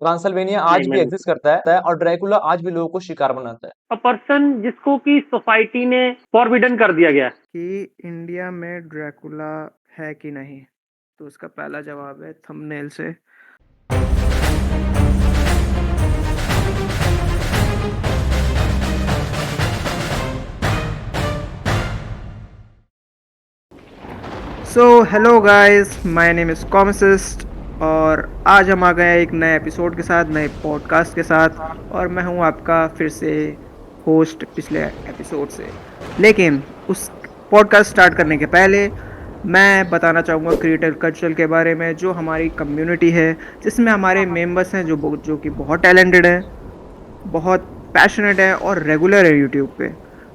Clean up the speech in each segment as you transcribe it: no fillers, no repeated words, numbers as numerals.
ट्रांसल्वेनिया नहीं, आज भी मैंने एग्जिस्ट करता है और ड्रैकुला आज भी लोगों को शिकार बनाता है। अ पर्सन जिसको कि सोसाइटी ने फॉरबिडन कर दिया गया है। कि इंडिया में ड्रैकुला है कि नहीं, तो उसका पहला जवाब है थंबनेल से। So hello guys, my name is कॉमिसिस्ट और आज हम आ गए हैं एक नए एपिसोड के साथ, नए पॉडकास्ट के साथ। और मैं हूं आपका फिर से होस्ट पिछले एपिसोड से। लेकिन उस पॉडकास्ट स्टार्ट करने के पहले मैं बताना चाहूँगा क्रिएटर कल्चर के बारे में, जो हमारी कम्युनिटी है, जिसमें हमारे मेंबर्स हैं जो कि बहुत टैलेंटेड हैं, बहुत पैशनेट है और रेगुलर है यूट्यूब पे।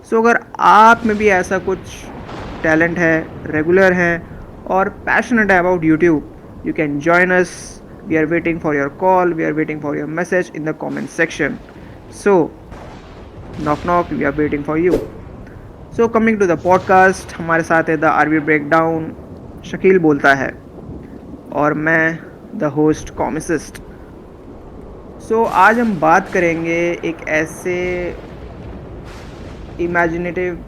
सो अगर आप में भी ऐसा कुछ टैलेंट है, रेगुलर है और पैशनेट है about YouTube, you can join us. We are waiting for your call, we are waiting for your message in the comment section. So knock knock, we are waiting for you. So coming to the podcast, हमारे साथ है the RV breakdown, Shakeel बोलता है और मैं the host कॉमिसिस्ट। सो आज हम बात करेंगे एक ऐसे इमेजिनेटिव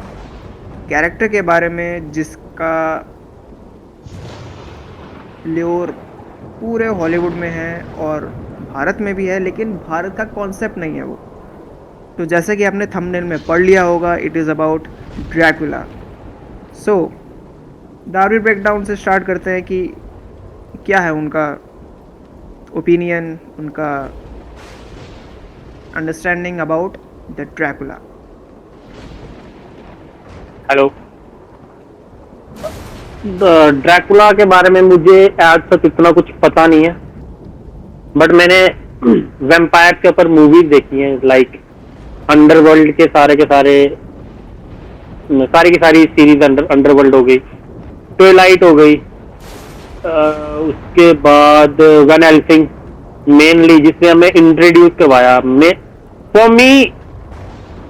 कैरेक्टर के बारे में जिसका ल्योर पूरे हॉलीवुड में है और भारत में भी है, लेकिन भारत का कॉन्सेप्ट नहीं है वो। तो जैसे कि आपने थंबनेल में पढ़ लिया होगा, इट इज़ अबाउट ड्रैकुला। सो दारू ब्रेकडाउन से स्टार्ट करते हैं कि क्या है उनका ओपिनियन, उनका understanding about the Dracula. Hello. Dracula के बारे में मुझे आज तक इतना कुछ पता नहीं है, बट मैंने वैम्पायर के ऊपर मूवीज देखी हैं, लाइक अंडरवर्ल्ड के सारी की सारी सीरीज, अंडरवर्ल्ड हो गई, ट्विलाइट हो गई, उसके बाद वैन हेल्सिंग मेनली, जिसने हमें इंट्रोड्यूस करवाया। For me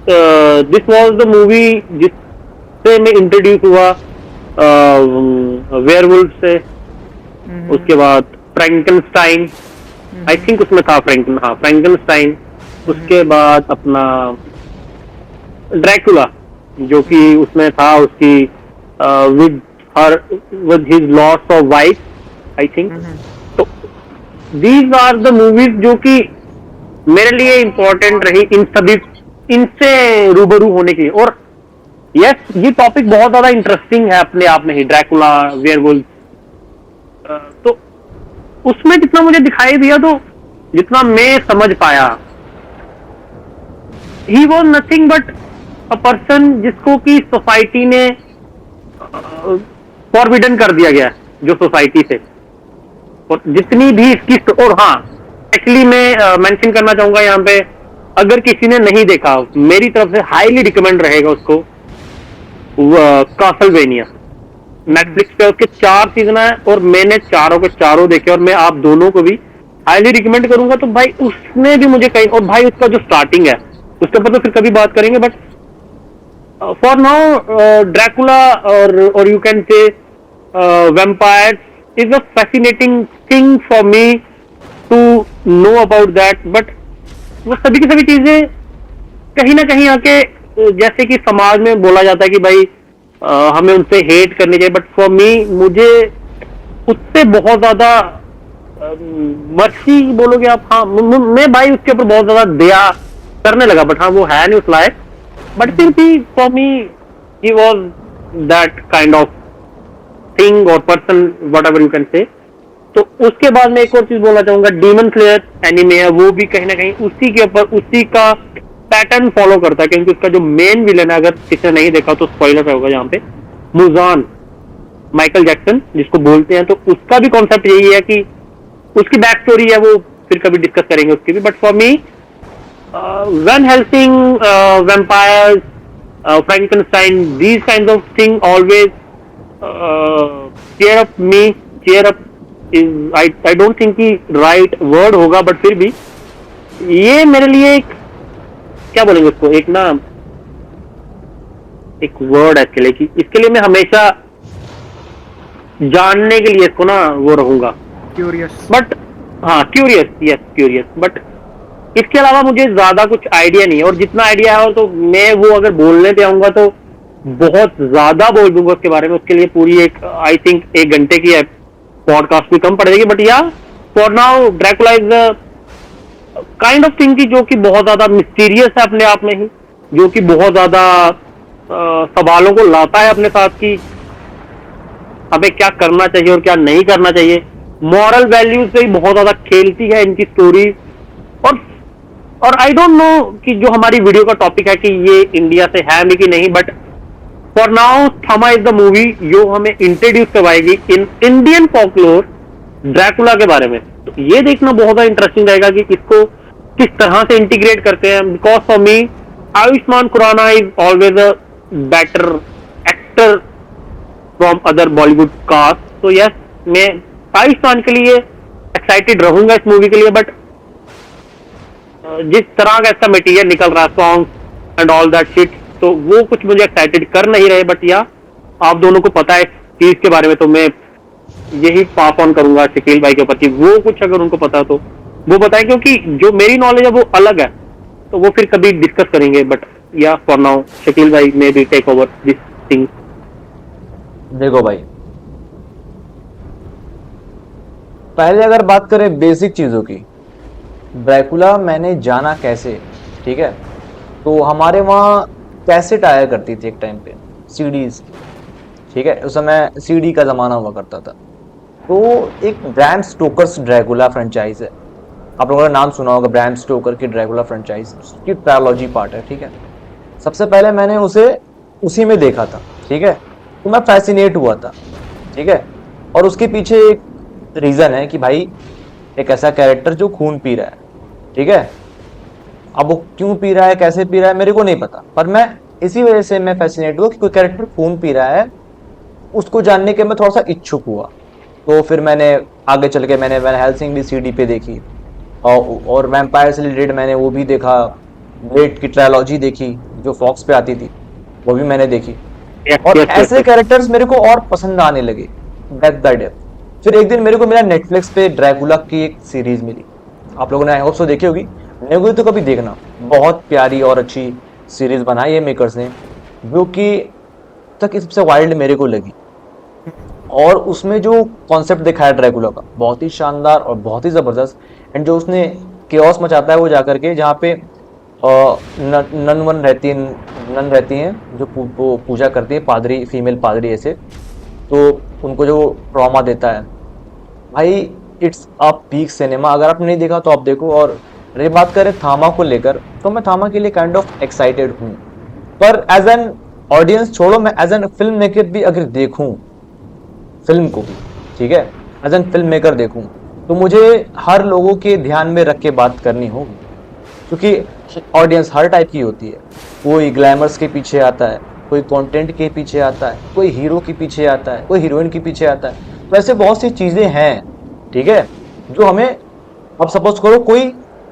this was the movie जिससे मैं इंट्रोड्यूस हुआ वेयरवुल्फ से। उसके बाद फ्रैंकनस्टाइन, आई थिंक उसमें था फ्रैंकनस्टाइन। उसके बाद अपना ड्रैकुला, जो कि उसमें था उसकी with his loss of wife, I think. तो दीज आर द मूवीज जो कि मेरे लिए इम्पोर्टेंट रही इनसे रूबरू होने के लिए। और यस, ये टॉपिक बहुत ज्यादा इंटरेस्टिंग है अपने आप में ही, ड्रैकुला, वेयरवुल्फ। तो उसमें जितना मुझे दिखाई दिया, तो जितना मैं समझ पाया, he was nothing but a person जिसको कि सोसाइटी ने फॉरबिडन कर दिया गया, जो सोसाइटी से। और जितनी भी इसकी, और हाँ, एक्चुअली मैं मेंशन करना चाहूंगा यहाँ पे, अगर किसी ने नहीं देखा, मेरी तरफ से हाईली रिकमेंड रहेगा उसको, कासलवेनिया। नेटफ्लिक्स पे उसके 4 सीजन है और मैंने चारों के चारों देखे, और मैं आप दोनों को भी हाईली रिकमेंड करूंगा। तो भाई उसने भी मुझे कहीं, और भाई उसका जो स्टार्टिंग है उसके ऊपर तो फिर कभी बात करेंगे, बट फॉर नाउ ड्रैकुला और you can say vampires is a fascinating thing for me to know about that. But वो सभी की सभी चीजें कहीं ना कहीं आके, जैसे कि समाज में बोला जाता है कि भाई हमें उनसे हेट करनी चाहिए, बट फॉर मी, मुझे उससे बहुत ज्यादा मर्सी बोलोगे आप, हाँ, मैं भाई उसके ऊपर बहुत ज्यादा दया करने लगा। बट हाँ, वो है नहीं उस लायक, बट फिर भी for me he was that kind of thing और person, whatever you can say. तो उसके बाद मैं एक और चीज बोलना चाहूंगा, डीमन स्लेयर एनिमे है, वो भी कहीं ना कहीं उसी के ऊपर, उसी का पैटर्न फॉलो करता है, क्योंकि उसका जो मेन विलन है, अगर किसी ने नहीं देखा तो स्पॉइलर होगा यहाँ पे, मुजान, माइकल जैक्सन जिसको बोलते हैं। तो उसका भी कॉन्सेप्ट यही है कि उसकी बैक स्टोरी है, वो फिर कभी डिस्कस करेंगे उसकी भी। But for me, Van Helsing, vampires, Frankenstein, these kind of thing always cheer up me, cheer up is, I don't think कि right word होगा, बट फिर भी ये मेरे लिए एक, क्या बोलेंगे उसको, एक ना, एक वर्ड है इसके लिए, कि इसके लिए मैं हमेशा जानने के लिए इसको ना वो रहूंगा, क्यूरियस। बट हाँ क्यूरियस, यस क्यूरियस, बट इसके अलावा मुझे ज्यादा कुछ आइडिया नहीं है, और जितना आइडिया है तो मैं वो अगर बोलने पे आऊंगा तो बहुत ज्यादा बोल दूंगा उसके बारे में। उसके लिए पूरी एक आई थिंक 1 घंटे की पॉडकास्ट भी कम पड़ जाएगी। बट या for now Dracula is kind of thing की जो कि बहुत ज्यादा मिस्टीरियस है अपने आप में ही, जो कि बहुत ज्यादा सवालों को लाता है अपने साथ की हमें क्या करना चाहिए और क्या नहीं करना चाहिए। मॉरल वैल्यूज पे बहुत ज्यादा खेलती है इनकी स्टोरी। और आई डोंट नो कि जो हमारी वीडियो का टॉपिक है कि ये इंडिया से है भी कि नहीं, बट फॉर नाउ थमा इज द मूवी जो हमें इंट्रोड्यूस करवाएगी इन इंडियन फॉकलोर ड्रैकुला के बारे में। तो ये देखना बहुत ज्यादा इंटरेस्टिंग रहेगा कि इसको किस तरह से इंटीग्रेट करते हैं। Because for me Ayushmann Khurrana is always a better actor from other Bollywood cast. तो यस, मैं आयुष्मान के लिए एक्साइटेड रहूंगा इस मूवी के लिए। बट जिस तरह का इसका मटेरियल निकल रहा है, song and all that shit, तो वो कुछ मुझे एक्साइटेड कर नहीं रहे। बट या आप दोनों को पता है इस चीज के बारे में, तो मैं यही पास ऑन करूंगा शकील भाई के ऊपर कि वो कुछ अगर उनको पता तो वो बताएं, क्योंकि जो मेरी नॉलेज है वो अलग है, तो वो फिर कभी डिस्कस करेंगे। बट या फॉर नाउ शकील भाई maybe take over this thing. देखो भाई, पहले अगर बात करें बेसिक चीजों की, ड्रैकुला मैंने जाना कैसे, ठीक है, तो हमारे वहाँ कैसेट आया करती थी एक टाइम पे, सीडीज, ठीक है, उस समय सीडी का ज़माना हुआ करता था। तो एक ब्रैम स्टोकर्स ड्रैकुला फ्रेंचाइज है, आप लोगों ने नाम सुना होगा, ब्रैम स्टोकर की ड्रैकुला फ्रेंचाइज, उसकी ट्रायोलॉजी पार्ट है, ठीक है। सबसे पहले मैंने उसे उसी में देखा था, ठीक है, तो मैं फैसिनेट हुआ था, ठीक है। और उसके पीछे एक रीज़न है कि भाई एक ऐसा कैरेक्टर जो खून पी रहा है, ठीक है। अब वो क्यों पी रहा है, कैसे पी रहा है, मेरे को नहीं पता, पर मैं इसी वजह से मैं फैसिनेट हुआ कि कोई कैरेक्टर खून पी रहा है, उसको जानने के मैं थोड़ा सा इच्छुक हुआ। तो फिर मैंने आगे चल के मैंने वैन हेल्सिंग भी सीडी पे देखी, और वैम्पायर्स रिलेटेड मैंने वो भी देखा, ब्लेड की ट्रायोलॉजी देखी जो फॉक्स पे आती थी, वो भी मैंने देखी। और ऐसे कैरेक्टर्स मेरे को और पसंद आने लगे डेप्थ बाय डेप्थ। फिर एक दिन मेरे को मिला नेटफ्लिक्स पे ड्रैकुला की एक सीरीज मिली, आप लोगों ने आई होप सो देखी होगी, नहीं हुई तो कभी देखना, बहुत प्यारी और अच्छी सीरीज बनाई है मेकर्स ने, जो कि तक सबसे वाइल्ड मेरे को लगी। और उसमें जो कॉन्सेप्ट दिखाया ड्रैकुला का बहुत ही शानदार और बहुत ही ज़बरदस्त, एंड जो उसने केओस मचाता है वो जाकर के जहाँ पे नन रहती हैं जो पूजा करती है, पादरी, फीमेल पादरी ऐसे, तो उनको जो ट्रॉमा देता है भाई, इट्स अ पीक सिनेमा। अगर आपने नहीं देखा तो आप देखो। और रही बात करें थामा को लेकर, तो मैं थामा के लिए काइंड ऑफ एक्साइटेड हूँ, पर एज एन ऑडियंस छोड़ो, मैं एज एन फिल्म मेकर भी अगर देखूँ फिल्म को भी, ठीक है, एज एन फिल्म मेकर देखूँ, तो मुझे हर लोगों के ध्यान में रख के बात करनी होगी, क्योंकि ऑडियंस हर टाइप की होती है। कोई ग्लैमर्स के पीछे आता है, कोई कंटेंट के पीछे आता है, कोई हीरो के पीछे आता है, कोई हीरोइन के पीछे आता है। तो ऐसे बहुत सी चीज़ें हैं, ठीक है, जो हमें, अब सपोज करो कोई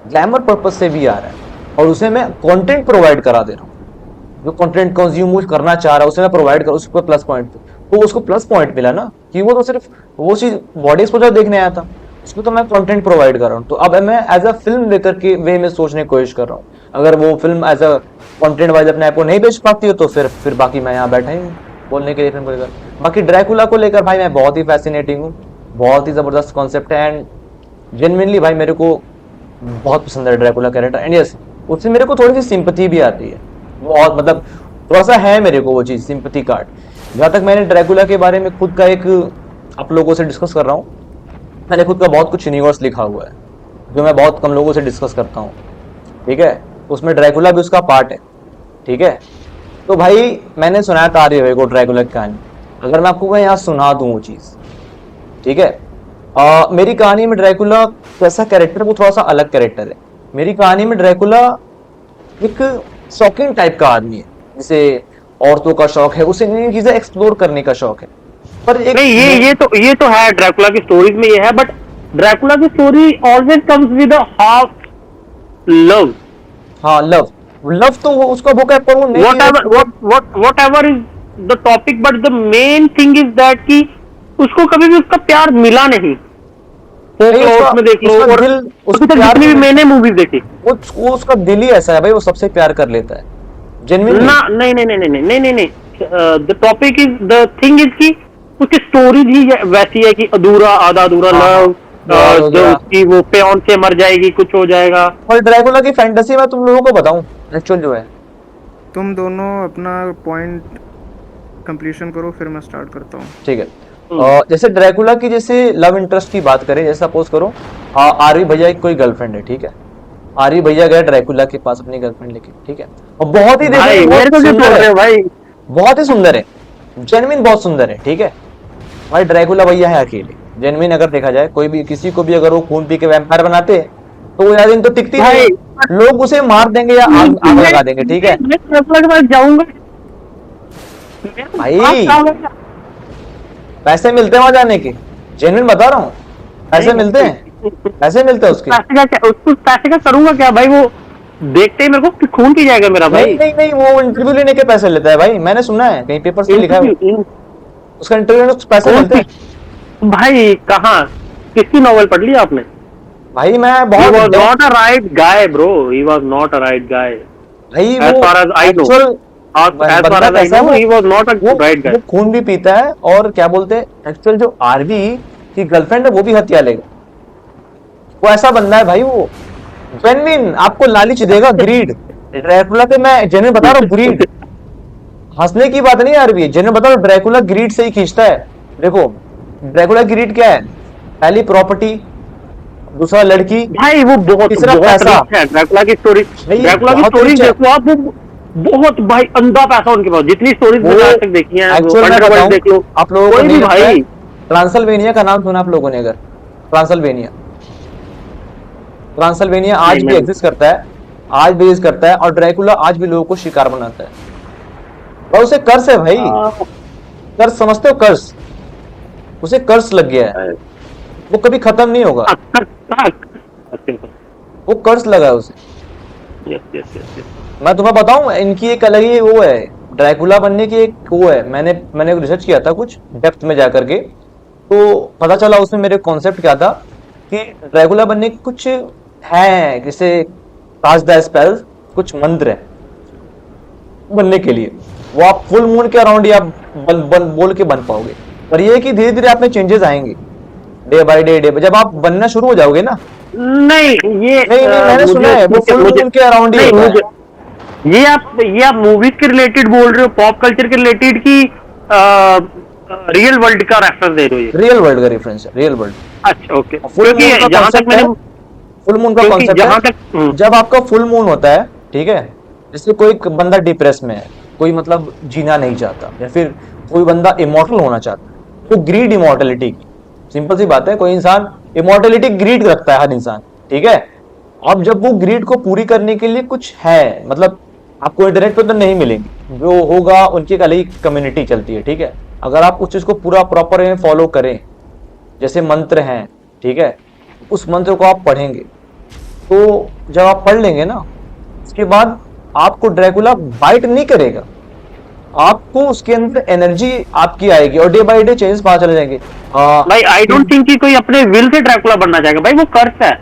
ग्लैमर पर्पज से भी आ रहा है और उसे मैं कंटेंट प्रोवाइड करा दे रहा हूँ, जो कंटेंट कंज्यूम करना चाह रहा है उसे मैं प्रोवाइड करूँ, उसको प्लस पॉइंट, तो उसको प्लस पॉइंट मिला ना, कि वो तो सिर्फ वो चीज़ बॉडी एक्सपोजर देखने आया था, उसको तो मैं कंटेंट प्रोवाइड कर रहा हूँ। तो अब मैं एज अ फिल्म मेकर के वे में सोचने की कोशिश कर रहा हूँ। अगर वो film as a content wise अपने आप को नहीं बेच पाती हो, तो फिर बाकी मैं यहाँ बैठा ही हूँ बोलने के लिए फिल्म को लेकर। बाकी ड्रैकुला को लेकर भाई मैं बहुत ही फैसिनेटिंग हूँ, बहुत ही ज़बरदस्त कॉन्सेप्ट है, एंड जेन्युइनली भाई मेरे को बहुत पसंद है ड्रैकुला कैरेक्टर। एंड यस, उससे मेरे को थोड़ी सी सिंपथी भी आती है, बहुत, मतलब थोड़ा सा है मेरे को वो चीज़, सिंपथी कार्ड। जहाँ तक मैंने ड्रैकुला के बारे में खुद का एक आप लोगों से डिस्कस कर रहा हूँ, मैंने खुद का बहुत कुछ यूनिवर्स लिखा हुआ है जो मैं बहुत कम लोगों से डिस्कस करता हूँ, ठीक है, उसमें ड्रैकुला भी उसका पार्ट है, ठीक है। तो भाई मैंने सुनाया था आर्य को ड्रैकुला की कहानी, अगर मैं आपको यहाँ सुना दूँ वो चीज़, ठीक है। मेरी कहानी में ड्रैकुला कैसा कैरेक्टर, वो थोड़ा सा अलग कैरेक्टर है। मेरी कहानी में ड्रैकुला एक शौकीन टाइप का आदमी है, जिसे औरतों का शौक है, उसे नई चीजें एक्सप्लोर करने का शौक है। पर एक नहीं, ये तो है ड्रैकुला की स्टोरीज में ये है, बट ड्रैकुला की story always comes with a half love. हाँ, लव तो वो उसका बुक है, पर वो whatever is the topic, but the main thing is that कि उसको कभी भी उसका प्यार मिला नहीं। फोकलॉर्स में देख लो, उसका और दिल, अभी तक जितनी भी मैंने मूवीज देखी, वो उसका दिल ही ऐसा है भाई, वो सबसे प्यार कर लेता है जेन्युइनली। ना नहीं नहीं नहीं नहीं नहीं नहीं नहीं, the topic is, the thing is कि उसकी स्टोरी भी वैसी है कि अधूरा, आधा अधूरा लव, बहुत हो जो गया। उसकी वो पेन से मर जाएगी, कुछ हो जाएगा। और ड्रैकुला की फैंटेसी मैं तुम लोगों को बताऊं एक्चुअल जो है, तुम दोनों अपना पॉइंट कंप्लीशन करो, फिर मैं स्टार्ट करता हूँ। ठीक है। जैसे ड्रैकुला की जैसे लव इंटरेस्ट की बात करें, जैसे सपोज करो आरवी भैया की कोई गर्लफ्रेंड है, ठीक है। आरवी भैया गए ड्रैकुला के पास अपनी गर्लफ्रेंड लेके, ठीक है, और बहुत ही भाई देखो मेरे को क्यों छोड़ रहे हो भाई? बहुत ही सुंदर है, जेन्युइन बहुत सुंदर है, ठीक है। भाई ड्रैकुला भैया है अकेले, जेन्युइन अगर देखा जाए, कोई भी किसी को भी अगर वो खून पी के वैम्पायर बनाते तो वो दिन तो टिकती नहीं, लोग उसे मार देंगे या आग आग लगा देंगे, ठीक है मैं ड्रैकुला के पास जाऊंगा भाई। पैसे मिलते हैं वहां जाने के, जेन्युइन बता रहा हूँ, पैसे मिलते हैं, पैसे मिलते हैं उसके। पैसे का क्या, उसको पैसे का करूंगा क्या भाई? वो देखते ही मेरे को खून पी जाएगा मेरा भाई। नहीं नहीं नहीं, वो इंटरव्यू लेने के पैसे लेता है भाई, मैंने सुना है कहीं पेपर्स में लिखा है उसका इंटरव्यू में पैसे मिलते हैं भाई। कहाँ, किसकी नॉवेल पढ़ ली आपने? भाई। मैं He बहुत was not a right guy, bro. He was not a right guy. भाई As वो far as I know. Actual As far बंदा as I कैसा है, know, he was not a वो right guy. वो खून भी पीता है, और क्या बोलते हैं एक्चुअल जो आरवी की गर्लफ्रेंड है वो भी हत्या लेगा, वो ऐसा बंदा है भाई। वो जेन्युइन आपको लालच देगा, ग्रीड। ड्रैकुला पे मैं जेन्युइन बता रहा हूँ, ग्रीड, हंसने की बात नहीं आरवी, जेन्युइन बता रहा हूँ, ड्रैकुला ग्रीड से ही खींचता है। देखो ड्रैकुला ग्रीड क्या है, पहली प्रॉपर्टी, दूसरा लड़की, भाई वो बहुत तीसरा बहुत पैसा। rich है। ड्रैकुला की स्टोरी, भाई, ड्रैकुला की बहुत स्टोरी rich है। देखो आप, वो बहुत भाई अंधा पैसा उनके पास। जितनी स्टोरीज वो मैंने आज तक देखी हैं, एक्चुअल में अंडरवर्ल्ड बताऊं, देख लो, आप लोगों को कोई नहीं भी लगता है, भाई। ट्रांसल्वेनिया का नाम सुना आप लोगों ने? अगर ट्रांसल्वेनिया, ट्रांसल्वेनिया आज नहीं, भी नहीं। एग्जिस्ट करता है, आज भी एग्जिस्ट करता है, और ड्रैकुला आज भी लोगों को शिकार बनाता है। और उसे कर्स है भाई, कर्स समझते हो? कर्स, उसे कर्स लग गया है, वो कभी खत्म नहीं होगा, वो कर्स लगा है उसे। मैं तुम्हें बताऊं, इनकी एक अलग ही वो है, ड्रैकुला बनने की एक वो है। मैंने रिसर्च किया था कुछ डेप्थ में जाकर के, तो पता चला उसमें मेरे कॉन्सेप्ट क्या था कि ड्रैकुला बनने के कुछ है, जैसे कास्ट द स्पेल्स, कुछ मंत्र है बनने के लिए। वो आप फुल मून के अराउंड या बोल के बन पाओगे, पर ये है कि धीरे धीरे आप में चेंजेस आएंगे, डे बाय डे जब आप बनना शुरू हो जाओगे ना। नहीं ये नहीं मैंने सुना है वो फुल मून के अराउंड ही होता है। ये आप मूवीज के रिलेटेड बोल रहे हो, पॉप कल्चर के रिलेटेड, की रियल वर्ल्ड का रेफरेंस दे रहे हो? रियल वर्ल्ड का रेफरेंस है, रियल वर्ल्ड। अच्छा ओके। फुल मून का जहां तक कॉन्सेप्ट मैंने, है, फुल मून का क्योंकि कॉन्सेप्ट जहां है, तक जब आपका फुल मून होता है, ठीक है, जैसे कोई बंदा डिप्रेस में है, कोई मतलब जीना नहीं चाहता, या फिर कोई बंदा इमॉर्टल होना चाहता है, तो ग्रीड इमॉर्टलिटी की, सिंपल सी बात है, कोई इंसान इमॉर्टलिटी ग्रीड रखता है, हर इंसान, ठीक है। अब जब वो ग्रीड को पूरी करने के लिए कुछ है, मतलब आपको इंटरनेट पर तो नहीं मिलेंगी, जो होगा उनकी एक अलग ही कम्युनिटी चलती है, ठीक है। अगर आप उस चीज को पूरा प्रॉपर में फॉलो करें, जैसे मंत्र हैं, ठीक है, उस मंत्र को आप पढ़ेंगे, तो जब आप पढ़ लेंगे ना, उसके बाद आपको ड्रैकुला बाइट नहीं करेगा, आपको उसके अंदर एनर्जी आपकी आएगी, और डे बाय डे चेंजेस पता चले जाएंगे। भाई आई डोंट थिंक कि कोई अपने विल से ड्रैकुला बनना चाहेगा भाई, वो कर्स है।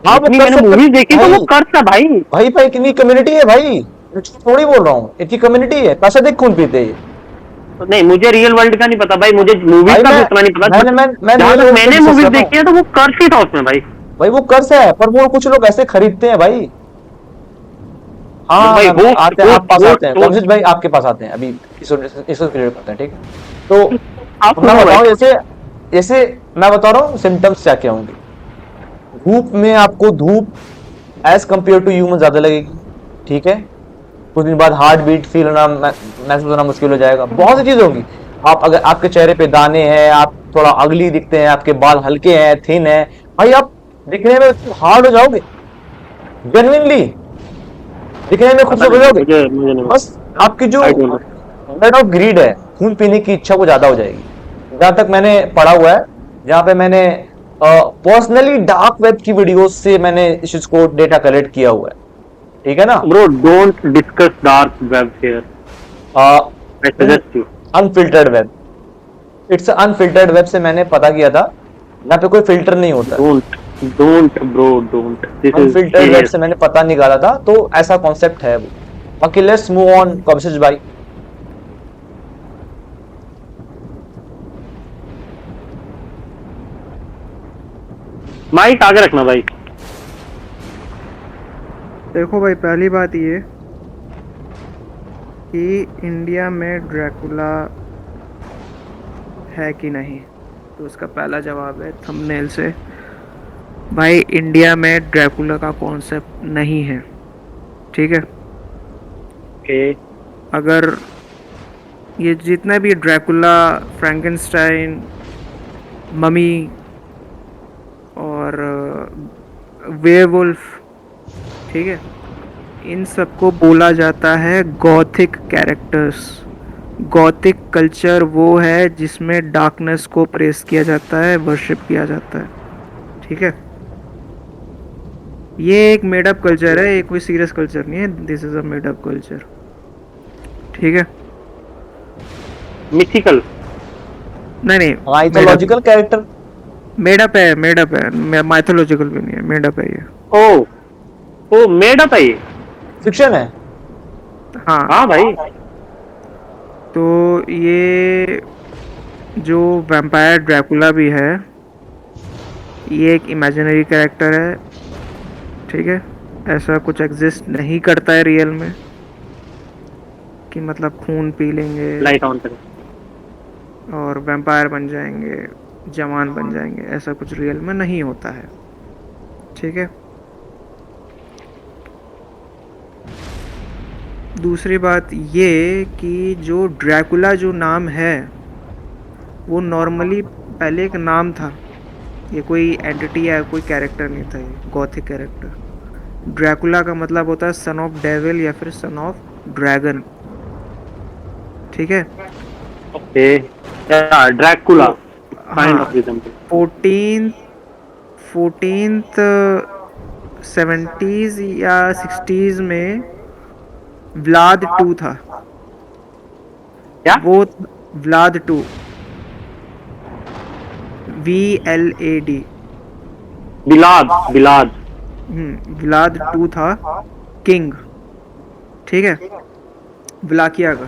हाँ, वो जितनी मैंने मूवीज देखी तो वो कर्स है भाई। भाई भाई कितनी कम्युनिटी है भाई, थोड़ी बोल रहा हूँ, इतनी कम्युनिटी है, पैसा देख खून पीते हैं। नहीं मुझे रियल वर्ल्ड का नहीं पता भाई, मुझे मूवीज का भी उतना नहीं पता। मैंने मूवीज देखी है तो वो कर्स ही था उसमें भाई। भाई वो कर्स है, पर वो कुछ लोग ऐसे खरीदते हैं भाई। हाँ भाई वो आते हैं, आप पास आते हैं, कमजित भाई आपके पास आते हैं, अभी इसको क्लियर करते हैं, ठीक है। तो आप मैं बताऊं, जैसे जैसे मैं बता रहा हूँ सिम्टम्स क्या क्या होंगे। धूप में आपको धूप एज कंपेयर टू ह्यूमन ज्यादा लगेगी, ठीक है। कुछ दिन बाद हार्ट बीट फील होना, महसूस होना मुश्किल हो जाएगा, बहुत सी चीज होगी। आप अगर आपके चेहरे पे दाने हैं, आप थोड़ा अगली दिखते हैं, आपके बाल हल्के हैं, थिन है, भाई आप दिखने में हार्ड हो जाओगे, जेन्युइनली दिखने में खूबसूरत हो जाओगे। बस आपकी जो रेट ऑफ ग्रीड है, खून पीने की इच्छा वो ज्यादा हो जाएगी। जहां तक मैंने पढ़ा हुआ है, जहां पे मैंने पर्सनली डार्क वेब की वीडियोस से मैंने इस चीज को डेटा कलेक्ट किया हुआ है, ठीक है ना। Bro don't discuss dark web here, I suggest you unfiltered web, it's unfiltered web से मैंने पता किया था यहाँ पे कोई फिल्टर नहीं होता। Don't bro, don't, this is unfiltered web serious. से मैंने पता निकाला था, तो ऐसा कॉन्सेप्ट है वो। बाकी लेट्स मूव ऑन कॉमर्शियल भाई। माइक आगे रखना भाई। देखो भाई, पहली बात ये कि इंडिया में ड्रैकुला है कि नहीं, तो उसका पहला जवाब है थंबनेल से, भाई इंडिया में ड्रैकुला का कॉन्सेप्ट नहीं है। ठीक है, ओके, अगर ये जितने भी ड्रैकुला, फ्रैंकेनस्टाइन, ममी और वेयरवुल्फ, ठीक है, इन सबको बोला जाता है गॉथिक कैरेक्टर्स। गॉथिक कल्चर वो है जिसमें डार्कनेस को प्रेस किया जाता है, वर्शिप किया जाता है। ठीक है, ये एक मेड अप कल्चर है, ये कोई सीरियस कल्चर नहीं है, this is a made up culture. ठीक है, मिथिकल। नहीं नहीं, माइथोलॉजिकल कैरेक्टर। मेड अप है, माइथोलॉजिकल भी नहीं है, मेड अप है ये। ओ मेड अप है ये। फिक्शन है। हाँ, हाँ भाई। तो ये जो वैम्पायर ड्रैकुला भी है, ये एक इमेजिनरी कैरेक्टर है। ठीक है, ऐसा कुछ एग्जिस्ट नहीं करता है रियल में कि मतलब खून पी लेंगे लाइट ऑन करें। और वैम्पायर बन जाएंगे, जवान बन जाएंगे, ऐसा कुछ रियल में नहीं होता है। ठीक है, दूसरी बात ये कि जो ड्रैकुला जो नाम है वो नॉर्मली पहले एक नाम था, ये कोई एंटिटी या कोई कैरेक्टर नहीं था, ये गॉथिक कैरेक्टर। ड्रैकुला का मतलब होता है सन ऑफ डेविल या फिर सन ऑफ ड्रैगन। ठीक है, ओके, ड्रैकुला काइंड हाँ, ऑफ रिजेंबल। 14th 70s या 60s में व्लाद 2 था। क्या? वो व्लाद 2, VLAD, बिलाद। व्लाद 2 था, किंग। ठीक है, व्लाकिया का,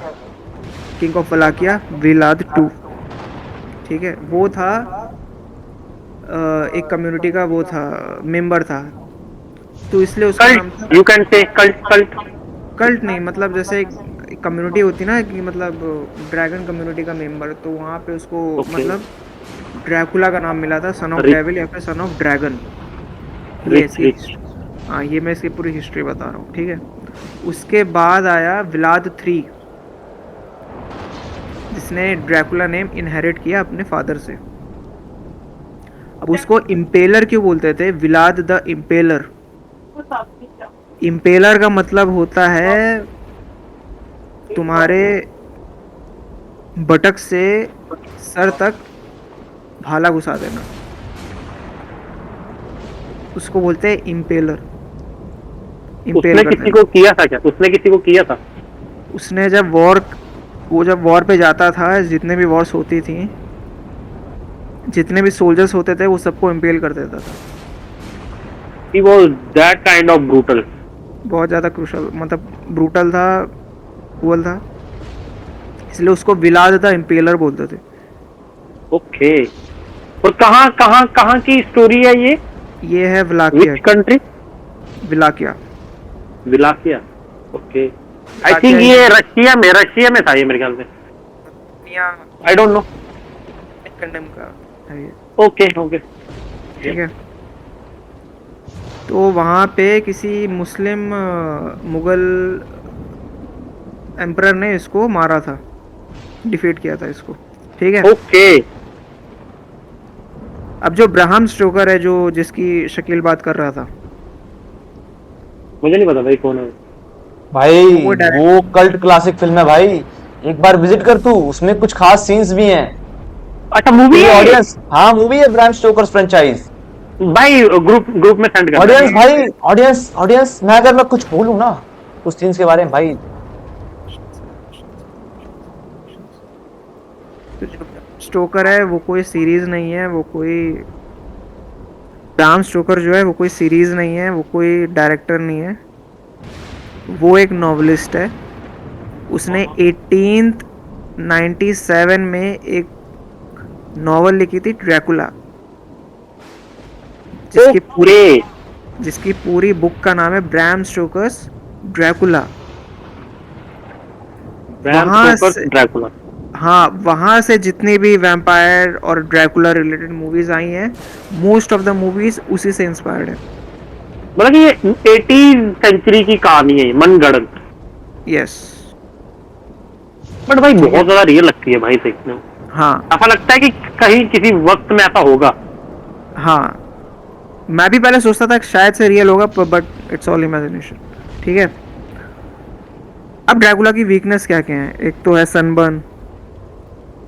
किंग ऑफ व्लाकिया, व्लाद 2। ठीक है, वो था एक कम्युनिटी का, वो था मेंबर था, तो इसलिए उसका नाम था। कल्ट, यू कैन से कल्ट। कल्ट नहीं, मतलब जैसे एक कम्युनिटी होती ना, कि मतलब ड्रैगन कम्युनिटी का मेंबर, तो वहाँ पे उसको Okay. मतलब ड्रैकुला का नाम मिला था, सन ऑफ Rich. डेविल या फिर सन ऑफ ड्रैगन। ये रिच इसकी, रिच। हाँ, ये मैं इसकी पूरी हिस्ट्री बता रहा हूँ। ठीक है, उसके बाद आया व्लाद 3, जिसने ड्रैकुला नेम इनहेरिट किया अपने फादर से। अब उसको इम्पेलर क्यों बोलते थे, व्लाद द इम्पेलर। इम्पेलर का मतलब होता है तुम्हारे बटक से सर तक भाला घुसा देना, उसको बोलते हैं इम्पेलर। उसने किसी को किया था क्या? उसने किसी को किया था? उसने जब वॉर पे जाता था, जितने भी वॉर्स होती थी, जितने भी सोल्जर्स होते थे, वो सबको इम्पेल कर देता था। He was that kind of brutal. बहुत ज़्यादा क्रूशल, मतलब ब्रूटल था, क्रूअल था, इसलिए उसको विलाद द इम्पेलर बोलते थे। ओके, और कहाँ की स्टोरी है ये? ये है Wallachia, Which country? Wallachia. Wallachia. Okay, I think ये रशिया में था ये मेरे ख्याल से। I don't know. कंडेम का है ये। ओके। ठीक है, तो वहाँ पे किसी मुस्लिम मुगल एम्परर ने इसको मारा था, डिफीट किया था इसको। ठीक है, ओके। अब जो ब्राहम स्टोकर है, जो जिसकी शकील बात कर रहा था, मुझे नहीं पता भाई कौन है। भाई वो वो कल्ट क्लासिक फिल्म है भाई, एक बार विजिट कर तू, उसमें कुछ खास सीन्स भी हैं। अच्छा, मूवी है ऑडियंस, हाँ मूवी है, ब्राम स्टोकर्स फ्रेंचाइज। भाई, ग्रुप में सेंड कर। ऑडियंस भाई, ऑडियंस मैं अगर मैं कुछ बोलूं ना उस सीन्स के बारे में भाई। स्टोकर है, वो कोई सीरीज नहीं है, वो कोई ब्राम स्टोकर जो है वो कोई सीरीज नहीं है, वो कोई डायरेक्टर नहीं है, वो एक नॉवलिस्ट है। उसने 1897 में एक नॉवल लिखी थी, ड्रैकुला, जिसकी पूरी बुक का नाम है ब्राम स्टोकर्स ड्रैकुला। ड्रैकुला। हाँ, वहां से जितनी भी वैम्पायर और ड्रैकुला रिलेटेड मूवीज आई हैं, मोस्ट ऑफ द मूवीज उसी से इंस्पायर्ड है। मतलब ये 18th सेंचुरी की कहानी है, मनगढ़ंत। यस। बट भाई बहुत ज्यादा रियल लगती है भाई देखने में। हाँ ऐसा लगता है कि कहीं किसी वक्त में ऐसा होगा। हाँ, मैं भी पहले सोचता था कि शायद से रियल होगा, बट इट्स ऑल इमेजिनेशन। ठीक है, अब ड्रैकुला की वीकनेस क्या क्या है? एक तो है सनबर्न,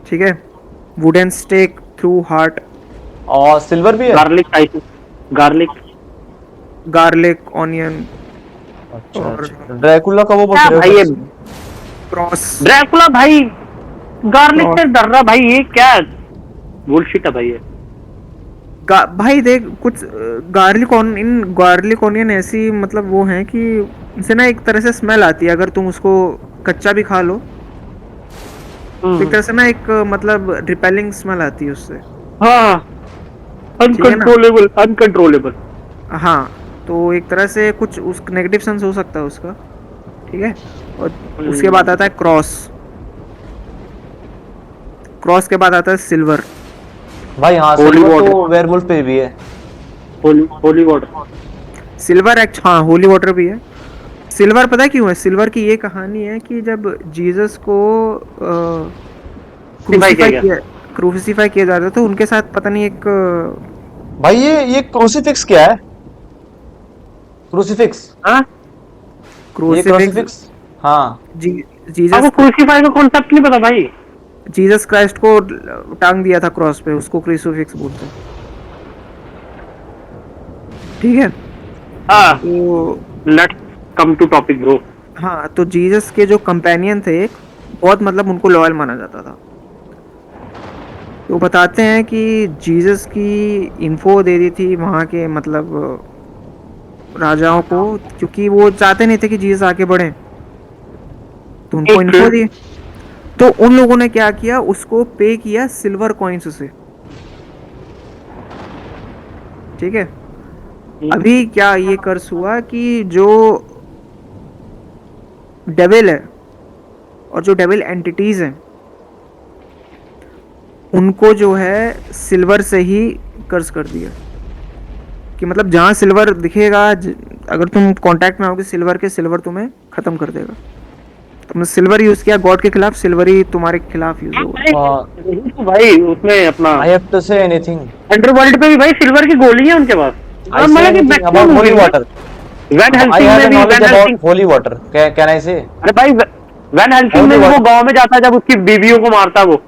ठीक है, वुडन स्टेक थ्रू हार्ट, और सिल्वर भी है। गार्लिक ऑनियन, अच्छा और अच्छा, ड्रैकुला का वो क्या भाई ये क्रॉस। ड्रैकुला भाई गार्लिक और- से डर रहा भाई, ये क्या बुलशिट है भाई ये। भाई देख, कुछ गार्लिक ऑनियन ऐसी मतलब वो है कि इनसे ना एक तरह से स्मेल आती है, अगर तुम उसको कच्चा भी खा लो तो एक तरह से ना एक मतलब रिपेलिंग स्मेल आती है उससे। हाँ, अनकंट्रोलेबल। हाँ, तो एक तरह से कुछ उस नेगेटिव सेंस हो सकता है उसका, ठीक है। और उसके बाद आता है क्रॉस के बाद आता है सिल्वर। भाई हाँ, Holy सिल्वर water। तो वेयरवुल्फ पे भी है। Holy water. सिल्वर हाँ, होली वाटर भी है। सिल्वर पता है क्यों है? सिल्वर की ये कहानी है कि जब जीसस को क्रूसिफाई किया जा रहा था, तो उनके साथ पता नहीं एक भाई ये क्रूसीफिक्स क्या है? क्रूसीफिक्स, हाँ, ये क्रूसीफिक्स। हाँ जीसस आपको क्रूसीफाई का कॉन्सेप्ट नहीं पता भाई? जीसस क्राइस्ट को टांग दिया था क्रॉस पे, उसको क्रूसिफिक्स बोलते हैं, ठीक है। हाँ, तो let's come to topic bro. हाँ, तो जीसस के जो कंपेनियन थे, बहुत मतलब उनको लॉयल माना जाता था। तो बताते हैं कि जीसस की इन्फो दे दी थी वहाँ के मतलब राजाओं को, क्योंकि वो चाहते नहीं थे कि जीसस आगे बढ़े, तो उनको इन्फो दी। तो उन लोगों ने क्या किया, उसको पे किया सिल्वर कॉइन्स से, ठीक है। अभी क्या ये कर्स हुआ कि जो डेविल है और जो डेविल एंटिटीज हैं, उनको जो है सिल्वर से ही कर्स कर दिया, कि मतलब जहां सिल्वर दिखेगा, अगर तुम कांटेक्ट में आओगे सिल्वर के, सिल्वर तुम्हें खत्म कर देगा। तुमने सिल्वर यूज किया गॉड के खिलाफ, सिल्वर ही तुम्हारे खिलाफ यूज होगा। तो भाई उसमें अपना I have to say anything. Underworld पे भी भाई सिल्वर की गोली है उनके पास। I say anything about holy water. Van I Helsing have में भी knowledge Van about Helsing, holy water. Can I say? अरे भाई वैन हेल्सिंग में वो गांव में जाता है जब उसकी बीवियों को मारता है वो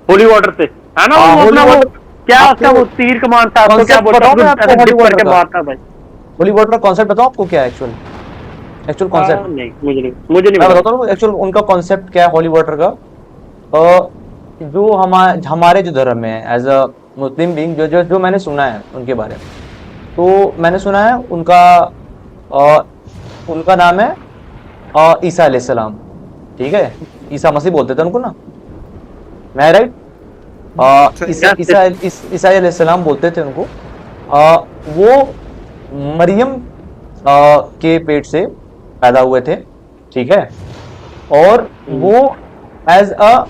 होली वाटर से, है ना? वो अपना वो क्या उसका वो तीर कमान था, तो क्या बोलता है, ऐसे डिप करके मारता है भाई। होली वाटर का कॉन्सेप्ट बताओ आपको क्या है एक्चुअल कॉन्सेप्ट? नहीं, मुझे नहीं मैं पता। बताता हूँ एक्चुअल उनका कॉन्सेप्ट क्या है होली वाटर का। जो हमारे जो धर्म में है, एज अ मुस्लिम बीइंग, जो मैंने सुना है उनके बारे में, तो मैंने सुना है उनका नाम है ईसा अलैहिस्सलाम, ठीक है। ईसा मसीह बोलते थे उनको ना, मैं राइट? ईसा अलैहिस्सलाम बोलते थे उनको। वो मरियम के पेट से पैदा हुए थे, ठीक है। और वो एज अ